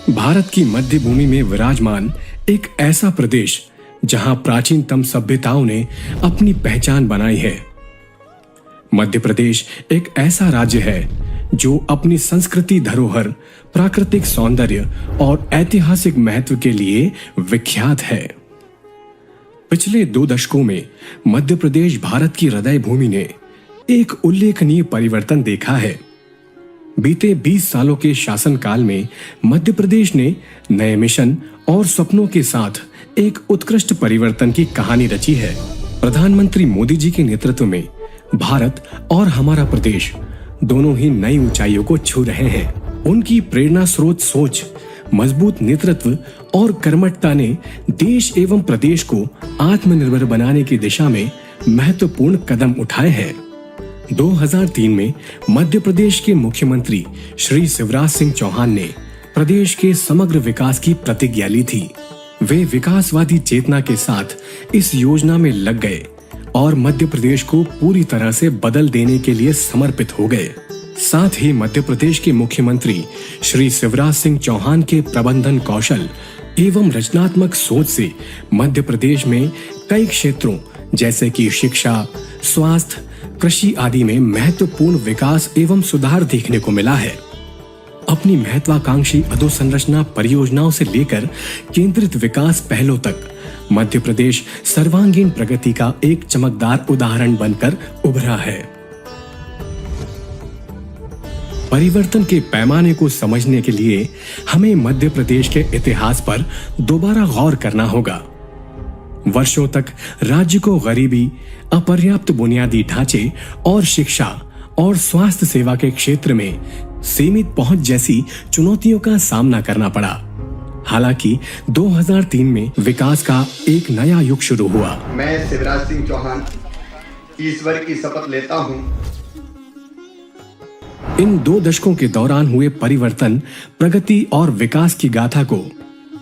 भारत की मध्य भूमि में विराजमान एक ऐसा प्रदेश जहां प्राचीनतम सभ्यताओं ने अपनी पहचान बनाई है। मध्य प्रदेश एक ऐसा राज्य है जो अपनी संस्कृति, धरोहर, प्राकृतिक सौंदर्य और ऐतिहासिक महत्व के लिए विख्यात है। पिछले 2 दशकों में मध्य प्रदेश भारत की हृदय भूमि ने एक उल्लेखनीय परिवर्तन देखा है। बीते 20 सालों के शासनकाल में मध्य प्रदेश ने नए मिशन और सपनों के साथ एक उत्कृष्ट परिवर्तन की कहानी रची है। प्रधानमंत्री मोदी जी के नेतृत्व में भारत और हमारा प्रदेश दोनों ही नई ऊंचाइयों को छू रहे हैं। उनकी प्रेरणा स्रोत सोच, मजबूत नेतृत्व और कर्मठता ने देश एवं प्रदेश को आत्मनिर्भर बनाने की दिशा में महत्वपूर्ण कदम उठाए हैं। 2003 में मध्य प्रदेश के मुख्यमंत्री श्री शिवराज सिंह चौहान ने प्रदेश के समग्र विकास की प्रतिज्ञा ली थी। वे विकासवादी चेतना के साथ इस योजना में लग गए और मध्य प्रदेश को पूरी तरह से बदल देने के लिए समर्पित हो गए। साथ ही मध्य प्रदेश के मुख्यमंत्री श्री शिवराज सिंह चौहान के प्रबंधन कौशल एवं रचनात्मक सोच से मध्य प्रदेश में कई क्षेत्रों जैसे कि शिक्षा, स्वास्थ्य, कृषि आदि में महत्वपूर्ण विकास एवं सुधार देखने को मिला है। अपनी महत्वाकांक्षी अधोसंरचना परियोजनाओं से लेकर केंद्रित विकास पहलों तक मध्य प्रदेश सर्वांगीण प्रगति का एक चमकदार उदाहरण बनकर उभरा है। परिवर्तन के पैमाने को समझने के लिए हमें मध्य प्रदेश के इतिहास पर दोबारा गौर करना होगा। वर्षों तक राज्य को गरीबी, अपर्याप्त बुनियादी ढांचे और शिक्षा और स्वास्थ्य सेवा के क्षेत्र में सीमित पहुंच जैसी चुनौतियों का सामना करना पड़ा। हालांकि 2003 में विकास का एक नया युग शुरू हुआ। मैं शिवराज सिंह चौहान ईश्वर की शपथ लेता हूं। इन 2 दशकों के दौरान हुए परिवर्तन, प्रगति और विकास की गाथा को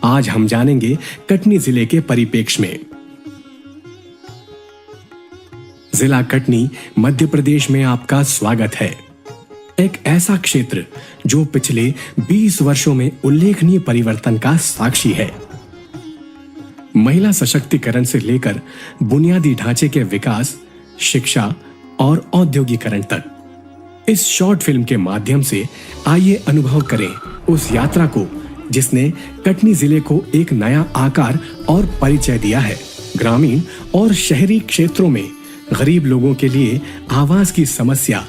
आज हम जानेंगे कटनी जिले के परिप्रेक्ष्य में। जिला कटनी मध्य प्रदेश में आपका स्वागत है। एक ऐसा क्षेत्र जो पिछले 20 वर्षों में उल्लेखनीय परिवर्तन का साक्षी है। महिला सशक्तिकरण से लेकर बुनियादी ढांचे के विकास, शिक्षा और औद्योगिकरण तक। इस शॉर्ट फिल्म के माध्यम से आइए अनुभव करें उस यात्रा को जिसने कटनी जिले को एक नया आकार और परिचय दिया है। ग्रामीण और शहरी क्षेत्रों में गरीब लोगों के लिए आवास की समस्या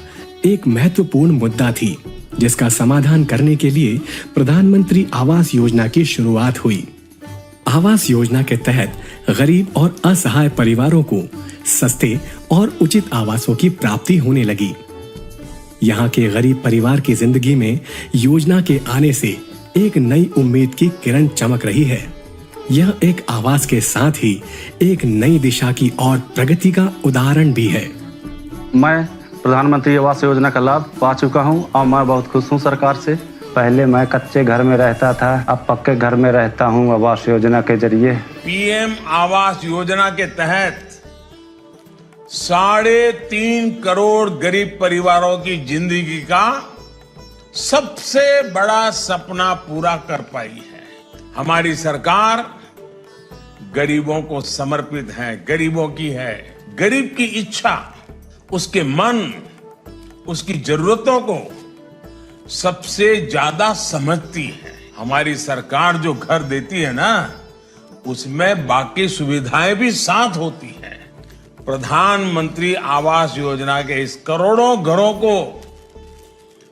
एक महत्वपूर्ण मुद्दा थी, जिसका समाधान करने के लिए प्रधानमंत्री आवास योजना की शुरुआत हुई। आवास योजना के तहत गरीब और असहाय परिवारों को सस्ते और उचित आवासों की प्राप्ति होने लगी। यहाँ के गरीब परिवार की जिंदगी में योजना के आने से एक नई उम्मीद की किरण चमक रही है। यह एक आवास के साथ ही एक नई दिशा की और प्रगति का उदाहरण भी है। मैं प्रधानमंत्री आवास योजना का लाभ पा चुका हूं और मैं बहुत खुश हूं सरकार से। पहले मैं कच्चे घर में रहता था, अब पक्के घर में रहता हूं आवास योजना के जरिए। पीएम आवास योजना के तहत 3.5 करोड़ गरीब परिवारों की जिंदगी का सबसे बड़ा सपना पूरा कर पाई है। हमारी सरकार गरीबों को समर्पित है, गरीबों की है। गरीब की इच्छा, उसके मन, उसकी जरूरतों को सबसे ज्यादा समझती है। हमारी सरकार जो घर देती है ना, उसमें बाकी सुविधाएं भी साथ होती हैं। प्रधानमंत्री आवास योजना के इस करोड़ों घरों को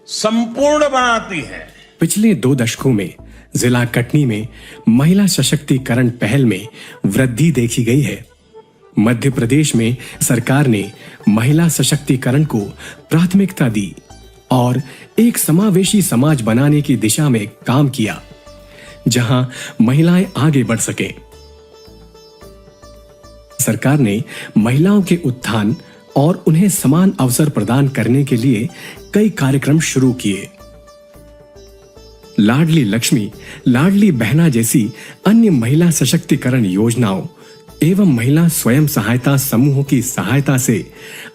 संपूर्ण बनाती है। पिछले 2 दशकों में जिला कटनी में महिला सशक्तिकरण पहल में वृद्धि देखी गई है। मध्य प्रदेश में सरकार ने महिला सशक्तिकरण को प्राथमिकता दी और एक समावेशी समाज बनाने की दिशा में काम किया, जहां महिलाएं आगे बढ़ सकें। सरकार ने महिलाओं के उत्थान और उन्हें समान अवसर प्रदान करने के लिए कई कार्यक्रम शुरू किए। लाडली लक्ष्मी, लाडली बहना जैसी अन्य महिला सशक्तिकरण योजनाओं एवं महिला स्वयं सहायता समूहों की सहायता से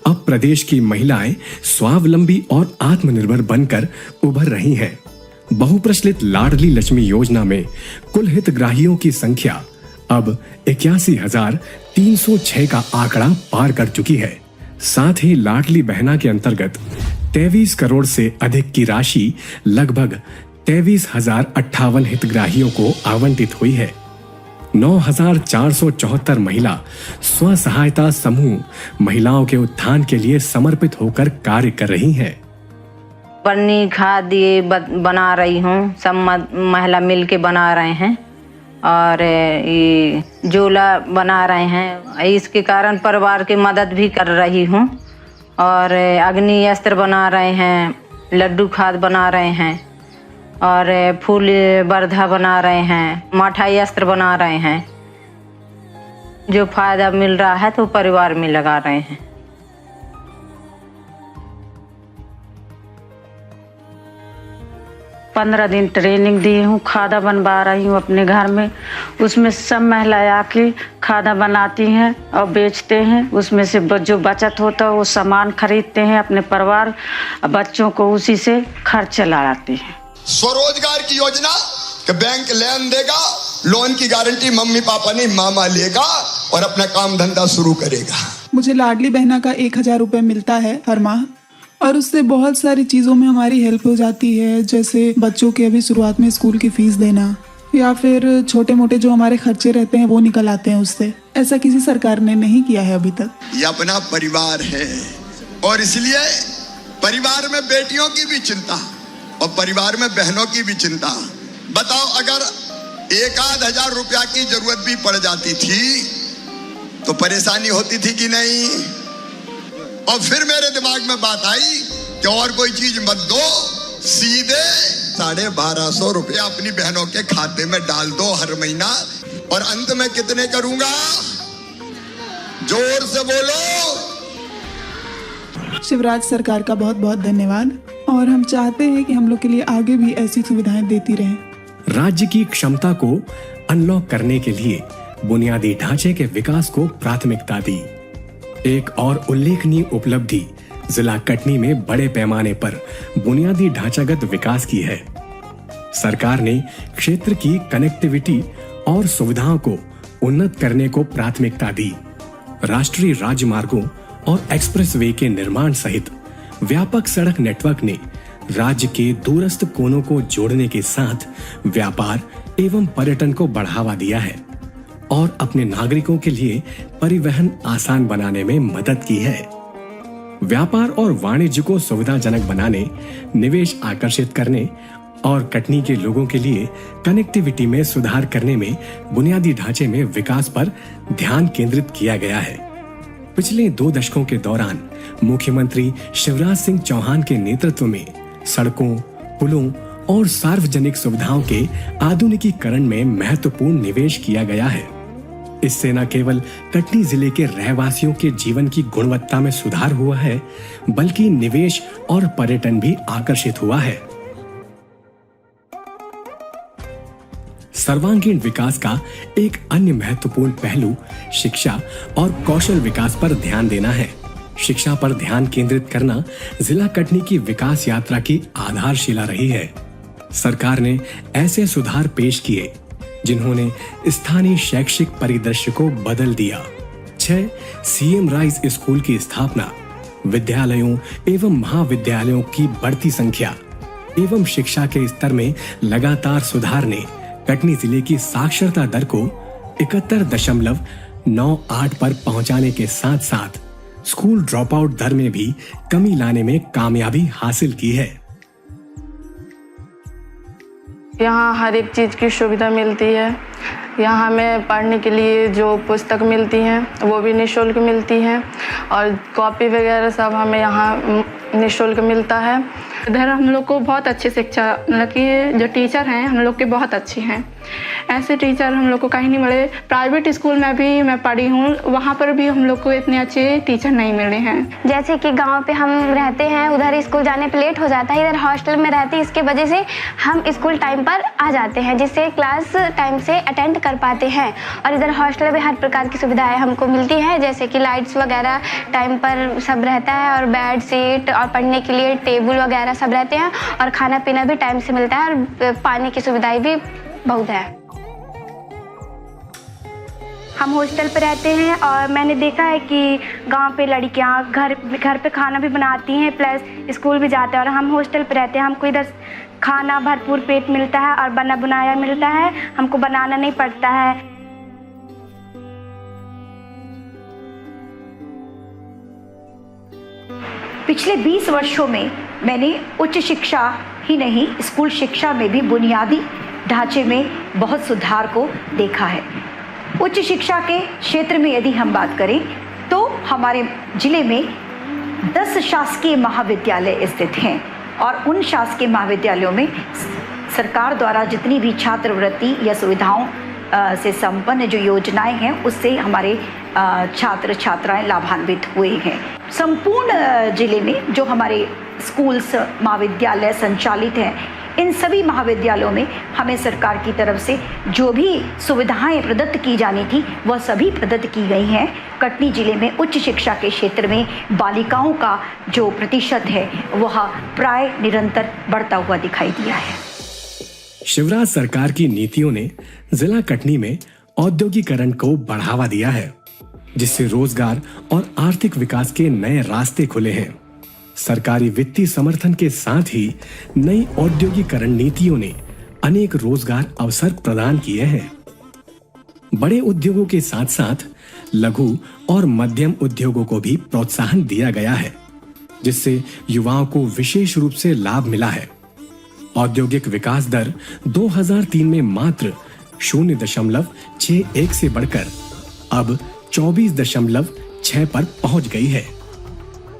अब प्रदेश की महिलाएं स्वावलंबी और आत्मनिर्भर बनकर उभर रही हैं। बहुप्रचलित लाडली लक्ष्मी योजना में कुल हितग्राहियों की संख्या अब 81,306 का आंकड़ा पार कर चुकी है। साथ ही लाडली बहना के अंतर्गत 23 करोड़ से अधिक की राशि लगभग 23,058 हितग्राहियों को आवंटित हुई है। 9,474 महिला स्व सहायता समूह महिलाओं के उत्थान के लिए समर्पित होकर कार्य कर रही हैं। पन्नी खाद ये बना रही हूँ, सब महिला मिल के बना रहे हैं और ये झोला बना रहे हैं। इसके कारण परिवार की मदद भी कर रही हूँ और अग्नि अस्त्र बना रहे हैं, लड्डू खाद बना रहे हैं और फूल वर्धा बना रहे हैं, मिठाई अस्त्र बना रहे हैं। जो फायदा मिल रहा है तो परिवार में लगा रहे हैं। पंद्रह दिन ट्रेनिंग दी हूँ, खादा बनवा रही हूँ अपने घर में। उसमें सब महिलाएं आके खादा बनाती हैं और बेचते हैं। उसमें से जो बचत होता है वो सामान खरीदते हैं, अपने परिवार बच्चों को उसी से खर्च चलाते हैं। स्वरोजगार की योजना कि बैंक लोन देगा, लोन की गारंटी मम्मी पापा नहीं मामा लेगा और अपना काम धंधा शुरू करेगा। मुझे लाडली बहना का 1,000 रुपये मिलता है हर माह और उससे बहुत सारी चीज़ों में हमारी हेल्प हो जाती है, जैसे बच्चों के अभी शुरुआत में स्कूल की फीस देना या फिर छोटे मोटे जो हमारे खर्चे रहते हैं वो निकल आते हैं उससे। ऐसा किसी सरकार ने नहीं किया है अभी तक। ये अपना परिवार है और इसलिए परिवार में बेटियों की भी चिंता और परिवार में बहनों की भी चिंता। बताओ अगर 1,000 रुपया की जरूरत भी पड़ जाती थी तो परेशानी होती थी कि नहीं। और फिर मेरे दिमाग में बात आई कि और कोई चीज मत दो, सीधे 1,250 रुपया अपनी बहनों के खाते में डाल दो हर महीना। और अंत में कितने करूंगा, जोर से बोलो। शिवराज सरकार का बहुत बहुत धन्यवाद और हम चाहते हैं कि हम लोग के लिए आगे भी ऐसी सुविधाएं देती रहें। राज्य की क्षमता को अनलॉक करने के लिए बुनियादी ढांचे के विकास को प्राथमिकता दी। एक और उल्लेखनीय उपलब्धि जिला कटनी में बड़े पैमाने पर बुनियादी ढांचागत विकास की है। सरकार ने क्षेत्र की कनेक्टिविटी और सुविधाओं को उन्नत करने को प्राथमिकता दी। राष्ट्रीय राजमार्गों और एक्सप्रेसवे के निर्माण सहित व्यापक सड़क नेटवर्क ने राज्य के दूरस्थ कोनों को जोड़ने के साथ व्यापार एवं पर्यटन को बढ़ावा दिया है और अपने नागरिकों के लिए परिवहन आसान बनाने में मदद की है। व्यापार और वाणिज्य को सुविधाजनक बनाने, निवेश आकर्षित करने और कटनी के लोगों के लिए कनेक्टिविटी में सुधार करने में बुनियादी ढांचे में विकास पर ध्यान केंद्रित किया गया है। पिछले 2 दशकों के दौरान मुख्यमंत्री शिवराज सिंह चौहान के नेतृत्व में सड़कों, पुलों और सार्वजनिक सुविधाओं के आधुनिकीकरण में महत्वपूर्ण निवेश किया गया है। इससे न केवल कटनी जिले के रहवासियों के जीवन की गुणवत्ता में सुधार हुआ है, बल्कि निवेश और पर्यटन भी आकर्षित हुआ है। सर्वांगीण विकास का एक अन्य महत्वपूर्ण पहलू शिक्षा और कौशल विकास पर ध्यान देना है। शिक्षा पर ध्यान केंद्रित करना जिला कटनी की विकास यात्रा की आधारशिला रही है। सरकार ने ऐसे सुधार पेश किए जिन्होंने स्थानीय शैक्षिक परिदृश्य को बदल दिया। 6 सीएम राइज स्कूल की स्थापना, विद्यालयों एवं महाविद्यालयों की बढ़ती संख्या एवं शिक्षा के स्तर में लगातार सुधार ने कटनी जिले की साक्षरता दर को 71.98 पर पहुंचाने के साथ साथ स्कूल ड्रॉप आउट दर में भी कमी लाने में कामयाबी हासिल की है। यहाँ हर एक चीज़ की सुविधा मिलती है। यहाँ हमें पढ़ने के लिए जो पुस्तक मिलती हैं वो भी निःशुल्क मिलती हैं और कॉपी वगैरह सब हमें यहाँ निःशुल्क मिलता है। इधर हम लोग को बहुत अच्छी शिक्षा, मतलब कि जो टीचर हैं हम लोग के बहुत अच्छे हैं। ऐसे टीचर हम लोग को कहीं नहीं मिले। प्राइवेट स्कूल में भी मैं पढ़ी हूँ, वहाँ पर भी हम लोग को इतने अच्छे टीचर नहीं मिले हैं। जैसे कि गांव पे हम रहते हैं, उधर स्कूल जाने पे लेट हो जाता है, इधर हॉस्टल में रहते हैं, इसके वजह से हम स्कूल टाइम पर आ जाते हैं, जिससे क्लास टाइम से अटेंड कर पाते हैं। और इधर हॉस्टल में हर प्रकार की सुविधाएँ हमको मिलती हैं, जैसे कि लाइट्स वगैरह टाइम पर सब रहता है और बेड शीट और पढ़ने के लिए टेबल वगैरह वगैरह सब रहते हैं और खाना पीना भी टाइम से मिलता है और पानी की सुविधाएं भी बहुत है। हम हॉस्टल पे रहते हैं और मैंने देखा है कि गांव पे लड़कियां घर पे खाना भी बनाती हैं प्लस स्कूल भी जाते हैं और हम हॉस्टल पे रहते हैं। हमको इधर खाना भरपूर पेट मिलता है और बना बनाया मिलता है, हमको बनाना नहीं पड़ता है। पिछले 20 वर्षों में मैंने उच्च शिक्षा ही नहीं, स्कूल शिक्षा में भी बुनियादी ढांचे में बहुत सुधार को देखा है। उच्च शिक्षा के क्षेत्र में यदि हम बात करें तो हमारे जिले में 10 शासकीय महाविद्यालय स्थित हैं और उन शासकीय महाविद्यालयों में सरकार द्वारा जितनी भी छात्रवृत्ति या सुविधाओं से संपन्न जो योजनाएं हैं उससे हमारे छात्र छात्राएं लाभान्वित हुए हैं। संपूर्ण जिले में जो हमारे स्कूल्स महाविद्यालय संचालित हैं, इन सभी महाविद्यालयों में हमें सरकार की तरफ से जो भी सुविधाएं प्रदत्त की जानी थी वह सभी प्रदत्त की गई हैं। कटनी जिले में उच्च शिक्षा के क्षेत्र में बालिकाओं का जो प्रतिशत है वह प्राय निरंतर बढ़ता हुआ दिखाई दिया है। शिवराज सरकार की नीतियों ने जिला कटनी में औद्योगिकरण को बढ़ावा दिया है, जिससे रोजगार और आर्थिक विकास के नए रास्ते खुले हैं। सरकारी वित्तीय समर्थन के साथ ही नई औद्योगिकरण नीतियों ने अनेक रोजगार अवसर प्रदान किए हैं। बड़े उद्योगों के साथ साथ लघु और मध्यम उद्योगों को भी प्रोत्साहन दिया गया है, जिससे युवाओं को विशेष रूप से लाभ मिला है। औद्योगिक विकास दर 2003 में मात्र 0.61 से बढ़कर अब 24.6 पर पहुंच गई है।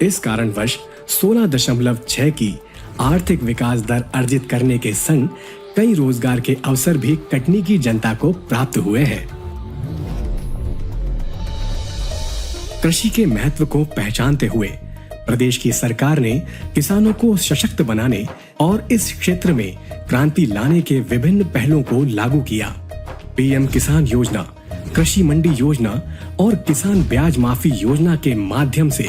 इस कारणवश 16.6 की आर्थिक विकास दर अर्जित करने के संग कई रोजगार के अवसर भी कटनी की जनता को प्राप्त हुए हैं। कृषि के महत्व को पहचानते हुए प्रदेश की सरकार ने किसानों को सशक्त बनाने और इस क्षेत्र में क्रांति लाने के विभिन्न पहलों को लागू किया। पीएम किसान योजना, कृषि मंडी योजना और किसान ब्याज माफी योजना के माध्यम से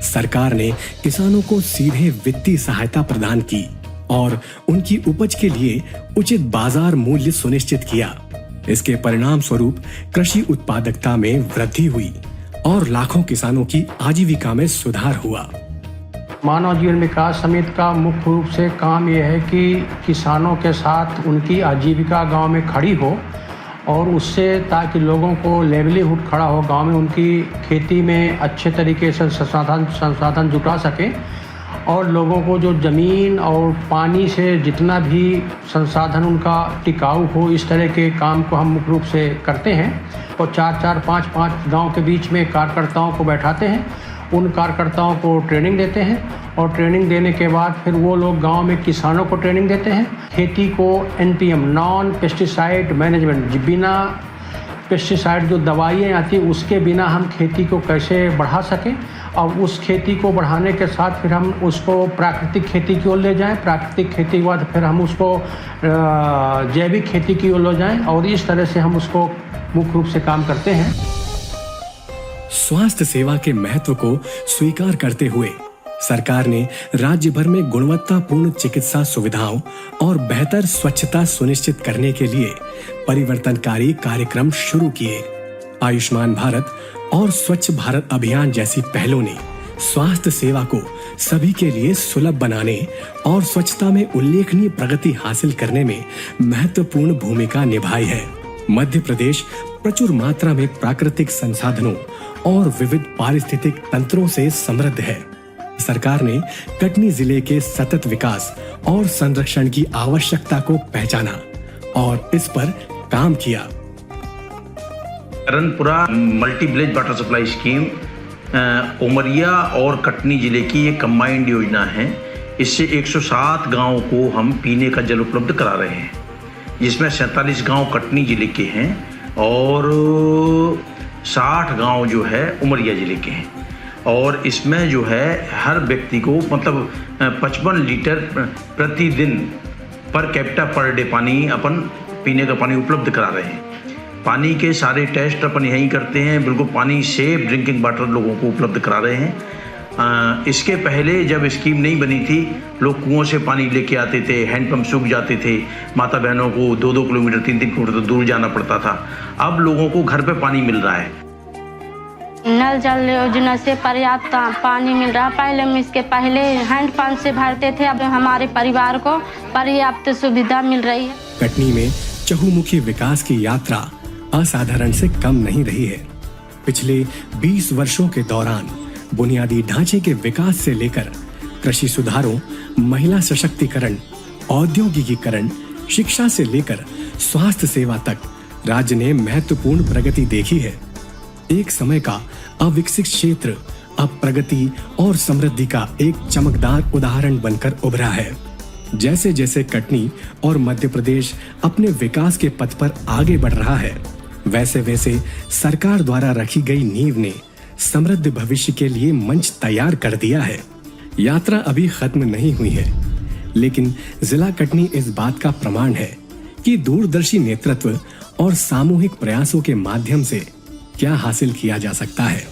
सरकार ने किसानों को सीधे वित्तीय सहायता प्रदान की और उनकी उपज के लिए उचित बाजार मूल्य सुनिश्चित किया। इसके परिणाम स्वरूप कृषि उत्पादकता में वृद्धि हुई और लाखों किसानों की आजीविका में सुधार हुआ। मानव जीवन विकास समिति का मुख्य रूप से काम यह है कि किसानों के साथ उनकी आजीविका गांव में खड़ी हो और उससे ताकि लोगों को लेवलीहुड खड़ा हो, गांव में उनकी खेती में अच्छे तरीके से संसाधन जुटा सके और लोगों को जो ज़मीन और पानी से जितना भी संसाधन उनका टिकाऊ हो, इस तरह के काम को हम मुख्य रूप से करते हैं। और 4-4, 5-5 गांव के बीच में कार्यकर्ताओं को बैठाते हैं, उन कार्यकर्ताओं को ट्रेनिंग देते हैं और ट्रेनिंग देने के बाद फिर वो लोग गांव में किसानों को ट्रेनिंग देते हैं। खेती को NPM नॉन पेस्टिसाइड मैनेजमेंट, बिना पेस्टिसाइड जो दवाइयाँ आती हैं उसके बिना हम खेती को कैसे बढ़ा सकें और उस खेती को बढ़ाने के साथ फिर हम उसको प्राकृतिक खेती की ओर ले जाएं, प्राकृतिक खेती के बाद फिर हम उसको जैविक खेती की ओर ले जाएं और इस तरह से हम उसको मुख्य रूप से काम करते हैं। स्वास्थ्य सेवा के महत्व को स्वीकार करते हुए सरकार ने राज्य भर में गुणवत्तापूर्ण चिकित्सा सुविधाओं और बेहतर स्वच्छता सुनिश्चित करने के लिए परिवर्तनकारी कार्यक्रम शुरू किए। आयुष्मान भारत और स्वच्छ भारत अभियान जैसी पहलों ने स्वास्थ्य सेवा को सभी के लिए सुलभ बनाने और स्वच्छता में उल्लेखनीय प्रगति हासिल करने में महत्वपूर्ण भूमिका निभाई है। मध्य प्रदेश प्रचुर मात्रा में प्राकृतिक संसाधनों और विविध पारिस्थितिक तंत्रों से समृद्ध है। सरकार ने कटनी जिले के सतत विकास और संरक्षण की आवश्यकता को पहचाना और इस पर काम किया। Karanpura multi village water supply scheme Umaria और कटनी जिले की एक कंबाइंड योजना है। इससे 107 गांवों को हम पीने का जल उपलब्ध करा रहे हैं, जिसमें 47 गांव कटनी जिले के हैं और 60 गांव जो है उमरिया जिले के हैं। और इसमें जो है हर व्यक्ति को मतलब 55 लीटर प्रतिदिन पर कैपिटा पर डे पानी अपन पीने का पानी उपलब्ध करा रहे हैं। पानी के सारे टेस्ट अपन यहीं करते हैं, बिल्कुल पानी सेफ ड्रिंकिंग वाटर लोगों को उपलब्ध करा रहे हैं। इसके पहले जब स्कीम नहीं बनी थी, लोग कुओं से पानी लेके आते थे, हैंडपंप सूख जाते थे, माता बहनों को 2-2 किलोमीटर 3-3 किलोमीटर दूर जाना पड़ता था। अब लोगों को घर पे पानी मिल रहा है। नल जल योजना से पर्याप्त पानी मिल रहा। पहले हम इसके पहले हैंडपंप से भरते थे, अब हमारे परिवार को पर्याप्त सुविधा मिल रही है। कटनी में चहुमुखी विकास की यात्रा असाधारण से कम नहीं रही है। पिछले 20 वर्षों के दौरान बुनियादी ढांचे के विकास से लेकर कृषि सुधारों, महिला सशक्तिकरण, औद्योगिकीकरण, शिक्षा से लेकर स्वास्थ्य सेवा तक राज्य ने महत्वपूर्ण प्रगति देखी है। एक समय का अविकसित क्षेत्र अब प्रगति और समृद्धि का एक चमकदार उदाहरण बनकर उभरा है। जैसे जैसे कटनी और मध्य प्रदेश अपने विकास के पथ पर आगे बढ़ रहा है, वैसे वैसे सरकार द्वारा रखी गई नींव ने समृद्ध भविष्य के लिए मंच तैयार कर दिया है। यात्रा अभी खत्म नहीं हुई है, लेकिन जिला कटनी इस बात का प्रमाण है कि दूरदर्शी नेतृत्व और सामूहिक प्रयासों के माध्यम से क्या हासिल किया जा सकता है।